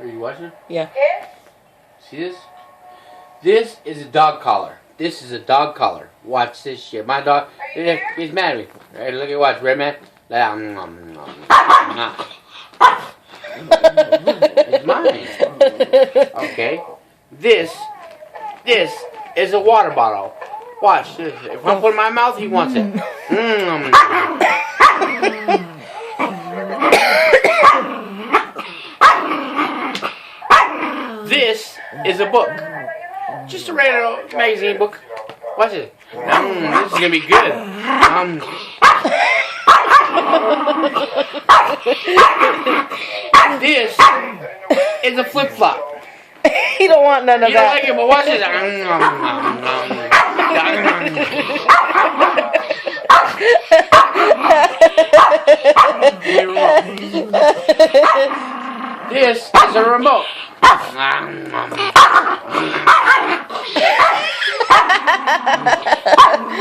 Are you watching? Yeah. See this? This is a dog collar. This is a dog collar. Watch this shit. My dog is mad at me. Right, look at watch, Red Man. It's mine. Okay. This is a water bottle. Watch this. If I put it in my mouth, he wants it. This is a book. Just a regular magazine book. Watch it. This is gonna be good. This is a flip flop. He don't want none of You don't that. like it, but watch it. This is a remote.